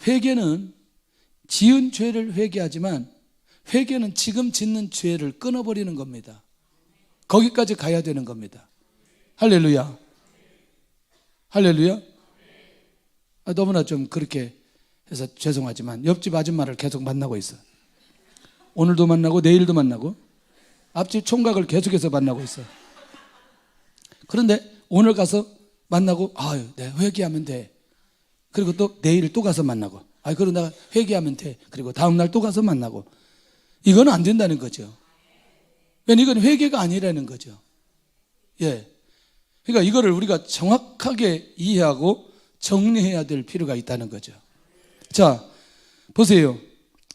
회개는 지은 죄를 회개하지만 회개는 지금 짓는 죄를 끊어버리는 겁니다. 거기까지 가야 되는 겁니다. 할렐루야. 할렐루야. 너무나 좀 그렇게 해서 죄송하지만 옆집 아줌마를 계속 만나고 있어. 오늘도 만나고 내일도 만나고 앞집 총각을 계속해서 만나고 있어. 그런데 오늘 가서 만나고 아유 내가 회개하면 돼. 그리고 또 내일 또 가서 만나고 그럼 내가 회개하면 돼. 그리고 다음 날 또 가서 만나고. 이건 안 된다는 거죠. 왜냐면 이건 회개가 아니라는 거죠. 예. 그러니까 이거를 우리가 정확하게 이해하고 정리해야 될 필요가 있다는 거죠. 자, 보세요.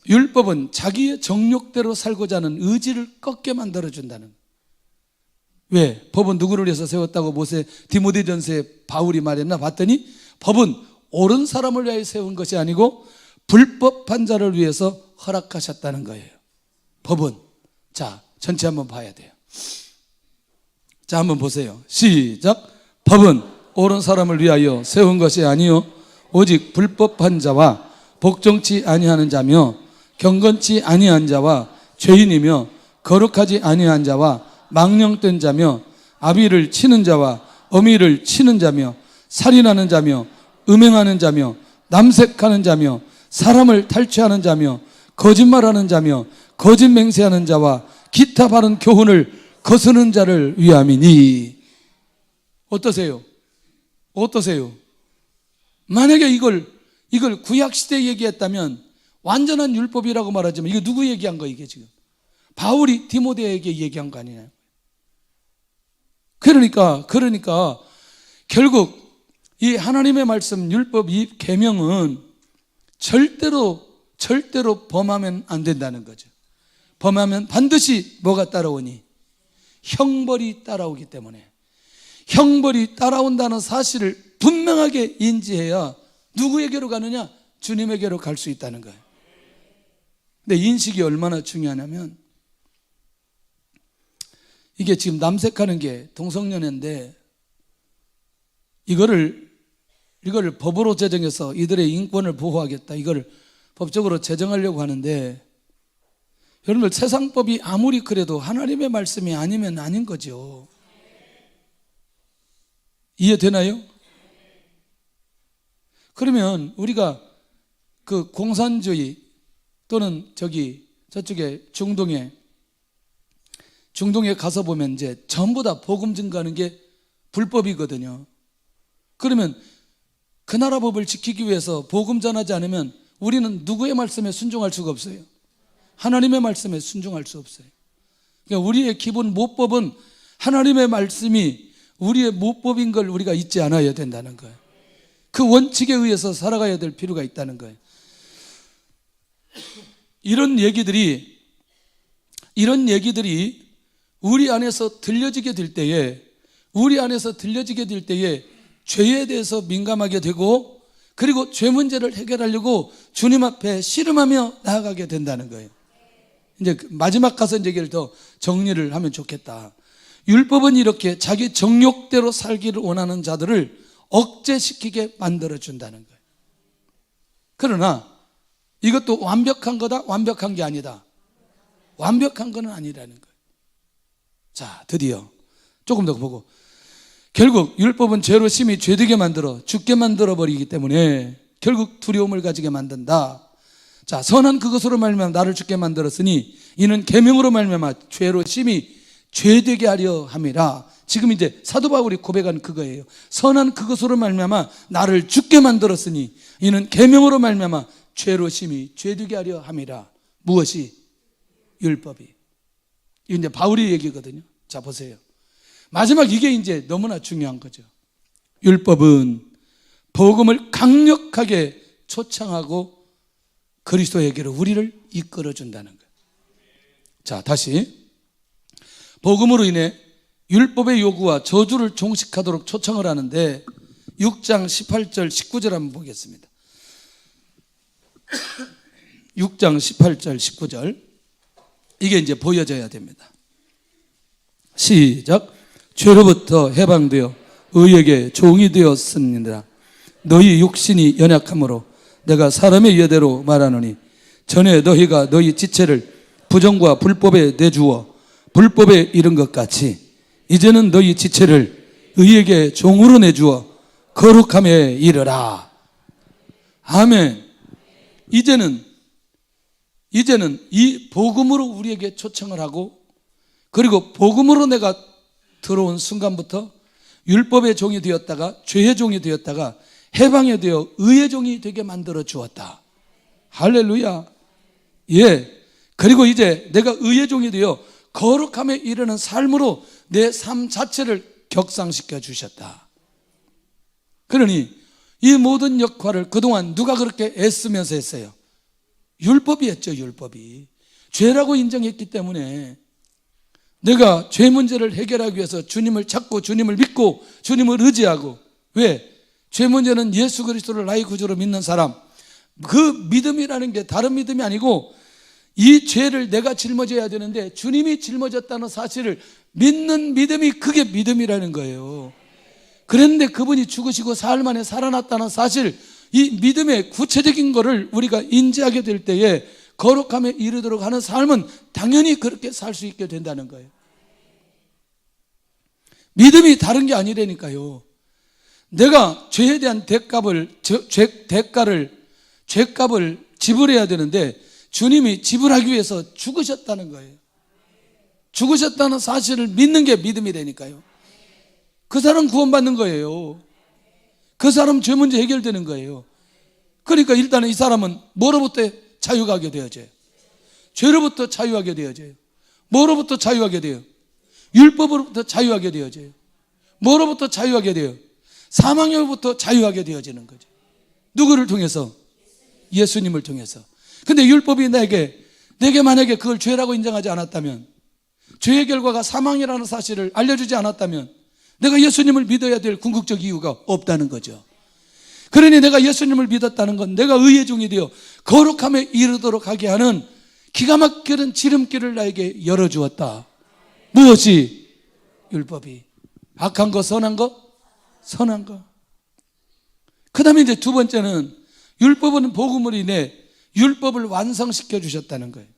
율법은 자기의 정욕대로 살고자 하는 의지를 꺾게 만들어준다는 거예요. 왜? 법은 누구를 위해서 세웠다고 디모데전서에 바울이 말했나 봤더니 법은 옳은 사람을 위하여 세운 것이 아니고 불법한 자를 위해서 허락하셨다는 거예요. 법은. 자, 전체 한번 봐야 돼요. 자, 한번 보세요. 시작. 법은 옳은 사람을 위하여 세운 것이 아니요 오직 불법한 자와 복종치 아니하는 자며 경건치 아니한 자와 죄인이며 거룩하지 아니한 자와 망령된 자며 아비를 치는 자와 어미를 치는 자며 살인하는 자며 음행하는 자며 남색하는 자며 사람을 탈취하는 자며 거짓말하는 자며 거짓 맹세하는 자와 기타 바른 교훈을 거스는 자를 위함이니. 어떠세요? 어떠세요? 만약에 이걸 구약시대에 얘기했다면 완전한 율법이라고 말하지만 이거 누구 얘기한 거 이게 지금? 바울이 디모데에게 얘기한 거 아니에요? 그러니까 결국 이 하나님의 말씀 율법 이 계명은 절대로 범하면 안 된다는 거죠. 범하면 반드시 뭐가 따라오니? 형벌이 따라오기 때문에 형벌이 따라온다는 사실을 분명하게 인지해야 누구에게로 가느냐? 주님에게로 갈 수 있다는 거예요. 근데 인식이 얼마나 중요하냐면 이게 지금 남색하는 게 동성연애인데 이거를 법으로 제정해서 이들의 인권을 보호하겠다. 이걸 법적으로 제정하려고 하는데 여러분들 세상법이 아무리 그래도 하나님의 말씀이 아니면 아닌 거죠. 이해되나요? 그러면 우리가 그 공산주의 또는 저쪽에 중동에 가서 보면 이제 전부 다 복음 증거하는 게 불법이거든요. 그러면 그 나라 법을 지키기 위해서 복음 전하지 않으면 우리는 누구의 말씀에 순종할 수가 없어요. 하나님의 말씀에 순종할 수 없어요. 그러니까 우리의 기본 모법은 하나님의 말씀이 우리의 모법인 걸 우리가 잊지 않아야 된다는 거예요. 그 원칙에 의해서 살아가야 될 필요가 있다는 거예요. 이런 얘기들이 우리 안에서 들려지게 될 때에 죄에 대해서 민감하게 되고 그리고 죄 문제를 해결하려고 주님 앞에 씨름하며 나아가게 된다는 거예요. 이제 마지막 가서 이제 이걸 더 정리를 하면 좋겠다. 율법은 이렇게 자기 정욕대로 살기를 원하는 자들을 억제시키게 만들어준다는 거예요. 그러나 이것도 완벽한 거다? 완벽한 게 아니다. 완벽한 건 아니라는 거예요. 자, 드디어 조금 더 보고 결국 율법은 죄로 심히 죄되게 만들어 죽게 만들어 버리기 때문에 결국 두려움을 가지게 만든다. 자, 선한 그것으로 말미암아 나를 죽게 만들었으니 이는 계명으로 말미암아 죄로 심히 죄되게 하려 함이라. 지금 이제 사도 바울이 고백한 그거예요. 선한 그것으로 말미암아 나를 죽게 만들었으니 이는 계명으로 말미암아 죄로 심히 죄되게 하려 함이라. 무엇이? 율법이. 이게 이제 바울의 얘기거든요. 자, 보세요. 마지막 이게 이제 너무나 중요한 거죠. 율법은 복음을 강력하게 초청하고 그리스도에게로 우리를 이끌어준다는 거예요. 자, 다시 복음으로 인해 율법의 요구와 저주를 종식하도록 초청을 하는데 6장 18절 19절 한번 보겠습니다. 6장 18절 19절 이게 이제 보여져야 됩니다. 시작. 죄로부터 해방되어 의에게 종이 되었습니다. 너희 육신이 연약함으로 내가 사람의 예대로 말하노니 전에 너희가 너희 지체를 부정과 불법에 내주어 불법에 이른 것 같이 이제는 너희 지체를 의에게 종으로 내주어 거룩함에 이르라. 아멘. 이제는 이 복음으로 우리에게 초청을 하고, 그리고 복음으로 내가 들어온 순간부터 율법의 종이 되었다가 죄의 종이 되었다가 해방이 되어 의의 종이 되게 만들어 주었다. 할렐루야. 예. 그리고 이제 내가 의의 종이 되어 거룩함에 이르는 삶으로 내 삶 자체를 격상시켜 주셨다. 그러니 이 모든 역할을 그동안 누가 그렇게 애쓰면서 했어요? 율법이 했죠. 율법이. 죄라고 인정했기 때문에 내가 죄 문제를 해결하기 위해서 주님을 찾고 주님을 믿고 주님을 의지하고, 왜? 죄 문제는 예수 그리스도를 나의 구주로 믿는 사람, 그 믿음이라는 게 다른 믿음이 아니고 이 죄를 내가 짊어져야 되는데 주님이 짊어졌다는 사실을 믿는 믿음이, 그게 믿음이라는 거예요. 그런데 그분이 죽으시고 사흘 만에 살아났다는 사실, 이 믿음의 구체적인 거를 우리가 인지하게 될 때에 거룩함에 이르도록 하는 삶은 당연히 그렇게 살 수 있게 된다는 거예요. 믿음이 다른 게 아니라니까요. 내가 죄에 대한 죄값을 지불해야 되는데 주님이 지불하기 위해서 죽으셨다는 거예요. 죽으셨다는 사실을 믿는 게 믿음이 되니까요. 그 사람 구원받는 거예요. 그 사람 죄 문제 해결되는 거예요. 그러니까 일단은 이 사람은 뭐로부터 자유하게 되어져요? 죄로부터 자유하게 되어져요. 뭐로부터 자유하게 돼요? 율법으로부터 자유하게 되어져요. 뭐로부터 자유하게 돼요? 사망으로부터 자유하게 되어지는 거죠. 누구를 통해서? 예수님을 통해서. 근데 율법이 내게 만약에 그걸 죄라고 인정하지 않았다면, 죄의 결과가 사망이라는 사실을 알려주지 않았다면 내가 예수님을 믿어야 될 궁극적 이유가 없다는 거죠. 그러니 내가 예수님을 믿었다는 건 내가 의의 종이 되어 거룩함에 이르도록 하게 하는 기가 막히는 지름길을 나에게 열어주었다. 무엇이? 율법이. 악한 거, 선한 거? 선한 거. 그 다음에 이제 두 번째는 율법은 복음으로 인해 율법을 완성시켜 주셨다는 거예요.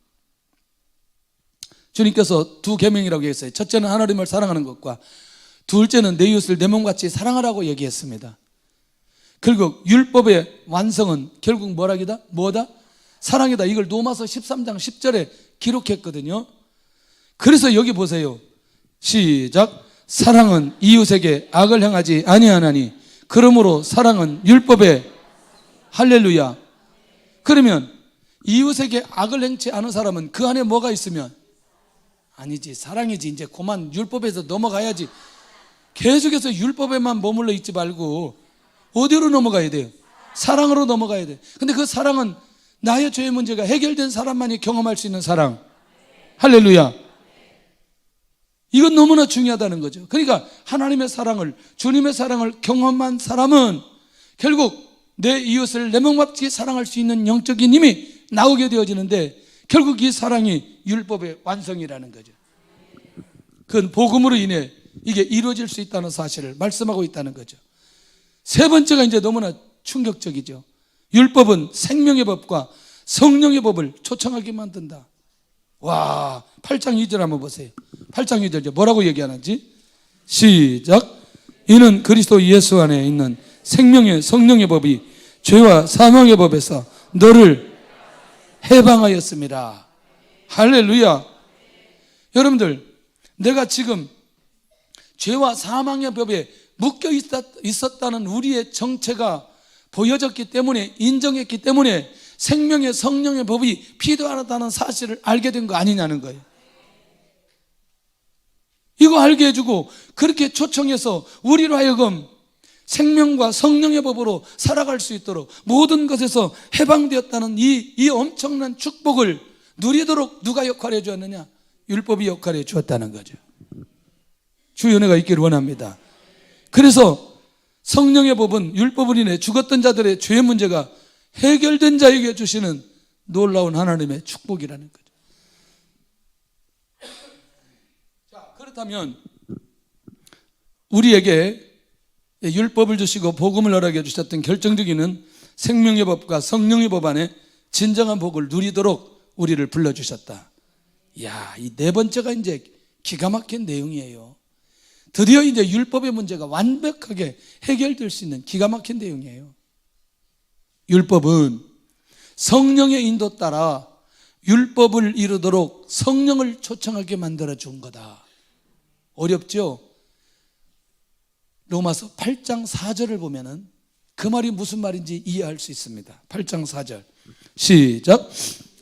주님께서 두 계명이라고 했어요. 첫째는 하나님을 사랑하는 것과 둘째는 내 이웃을 내 몸같이 사랑하라고 얘기했습니다. 결국 율법의 완성은 결국 뭐다? 사랑이다. 이걸 로마서 13장 10절에 기록했거든요. 그래서 여기 보세요. 시작. 사랑은 이웃에게 악을 행하지 아니하나니 그러므로 사랑은 율법의, 할렐루야. 그러면 이웃에게 악을 행치 않은 사람은 그 안에 뭐가 있으면? 아니지, 사랑이지. 이제 그만 율법에서 넘어가야지. 계속해서 율법에만 머물러 있지 말고 어디로 넘어가야 돼요? 사랑으로 넘어가야 돼요. 근데 그 사랑은 나의 죄의 문제가 해결된 사람만이 경험할 수 있는 사랑. 할렐루야. 이건 너무나 중요하다는 거죠. 그러니까 하나님의 사랑을, 주님의 사랑을 경험한 사람은 결국 내 이웃을 내 몸같이 사랑할 수 있는 영적인 힘이 나오게 되어지는데, 결국 이 사랑이 율법의 완성이라는 거죠. 그건 복음으로 인해 이게 이루어질 수 있다는 사실을 말씀하고 있다는 거죠. 세 번째가 이제 너무나 충격적이죠. 율법은 생명의 법과 성령의 법을 초청하게 만든다. 와, 8장 2절 한번 보세요. 8장 2절 뭐라고 얘기하는지 시작. 이는 그리스도 예수 안에 있는 생명의 성령의 법이 죄와 사망의 법에서 너를 해방하였습니다. 할렐루야. 여러분들, 내가 지금 죄와 사망의 법에 묶여 있었다는 우리의 정체가 보여졌기 때문에, 인정했기 때문에 생명의 성령의 법이 필요하다는 사실을 알게 된 거 아니냐는 거예요. 이거 알게 해주고 그렇게 초청해서 우리로 하여금 생명과 성령의 법으로 살아갈 수 있도록 모든 것에서 해방되었다는 이 엄청난 축복을 누리도록 누가 역할을 해주었느냐? 율법이 역할을 해주었다는 거죠. 주 은혜가 있기를 원합니다. 그래서 성령의 법은 율법을 인해 죽었던 자들의 죄의 문제가 해결된 자에게 주시는 놀라운 하나님의 축복이라는 거죠. 자, 그렇다면 우리에게 율법을 주시고 복음을 허락해 주셨던 결정적인 생명의 법과 성령의 법 안에 진정한 복을 누리도록 우리를 불러주셨다. 이야, 이 네 번째가 이제 기가 막힌 내용이에요. 드디어 이제 율법의 문제가 완벽하게 해결될 수 있는 기가 막힌 내용이에요. 율법은 성령의 인도 따라 율법을 이루도록 성령을 초청하게 만들어 준 거다. 어렵죠? 로마서 8장 4절을 보면은 그 말이 무슨 말인지 이해할 수 있습니다. 8장 4절 시작.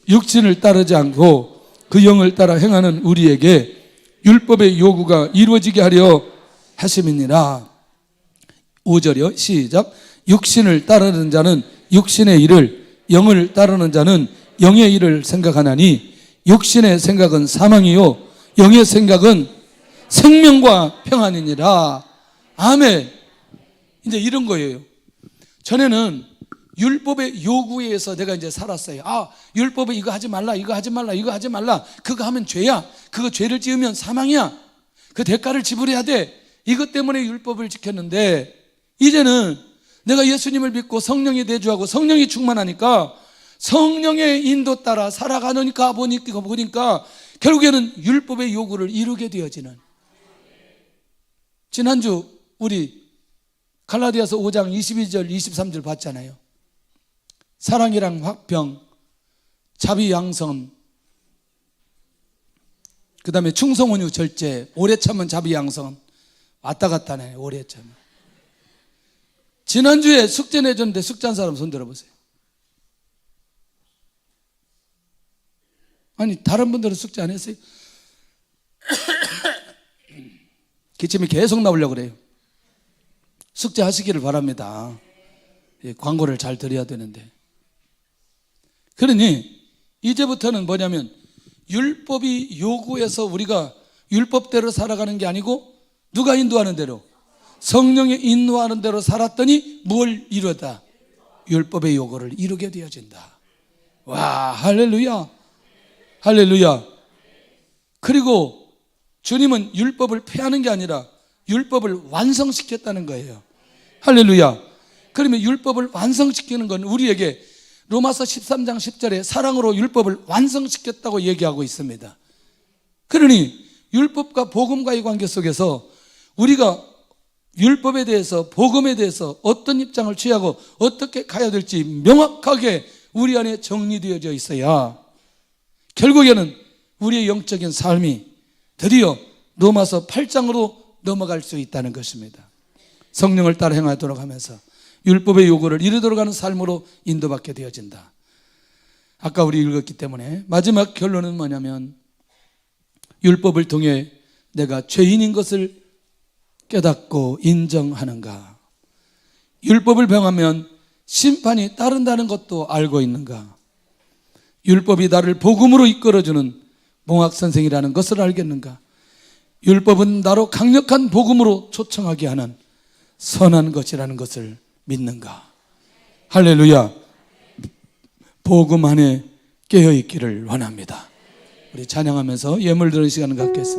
육신을 따르지 않고 그 영을 따라 행하는 우리에게 율법의 요구가 이루어지게 하려 하심이니라. 5절이요 시작. 육신을 따르는 자는 육신의 일을, 영을 따르는 자는 영의 일을 생각하나니 육신의 생각은 사망이요 영의 생각은 생명과 평안이니라. 아멘. 이제 이런 거예요. 전에는 율법의 요구에 의해서 내가 이제 살았어요. 율법에 이거 하지 말라, 이거 하지 말라, 이거 하지 말라. 그거 하면 죄야. 그거 죄를 지으면 사망이야. 그 대가를 지불해야 돼. 이것 때문에 율법을 지켰는데 이제는 내가 예수님을 믿고 성령이 내주하고 성령이 충만하니까 성령의 인도 따라 살아가니까 보니까 결국에는 율법의 요구를 이루게 되어지는. 지난주 우리 갈라디아서 5장 22절 23절 봤잖아요. 사랑이랑 화평, 자비 양선, 그 다음에 충성 온유 절제, 오래 참은 자비 양선. 왔다 갔다 하네. 오래 참은. 지난주에 숙제 내줬는데 숙제한 사람 손 들어보세요. 아니 다른 분들은 숙제 안 했어요? 기침이 계속 나오려고 그래요. 숙제 하시기를 바랍니다. 광고를 잘 드려야 되는데. 그러니 이제부터는 뭐냐면 율법이 요구해서 우리가 율법대로 살아가는 게 아니고 누가 인도하는 대로, 성령이 인도하는 대로 살았더니 뭘 이루었다? 율법의 요구를 이루게 되어진다. 와, 할렐루야. 할렐루야. 그리고 주님은 율법을 폐하는 게 아니라 율법을 완성시켰다는 거예요. 할렐루야. 그러면 율법을 완성시키는 건 우리에게 로마서 13장 10절에 사랑으로 율법을 완성시켰다고 얘기하고 있습니다. 그러니 율법과 복음과의 관계 속에서 우리가 율법에 대해서, 복음에 대해서 어떤 입장을 취하고 어떻게 가야 될지 명확하게 우리 안에 정리되어져 있어야 결국에는 우리의 영적인 삶이 드디어 로마서 8장으로 넘어갈 수 있다는 것입니다. 성령을 따라 행하도록 하면서 율법의 요구를 이루도록 하는 삶으로 인도받게 되어진다. 아까 우리 읽었기 때문에 마지막 결론은 뭐냐면 율법을 통해 내가 죄인인 것을 깨닫고 인정하는가? 율법을 병하면 심판이 따른다는 것도 알고 있는가? 율법이 나를 복음으로 이끌어주는 몽학선생이라는 것을 알겠는가? 율법은 나로 강력한 복음으로 초청하게 하는 선한 것이라는 것을 믿는가? 할렐루야. 복음 안에 깨어있기를 원합니다. 우리 찬양하면서 예물 드리는 시간을 갖겠습니다.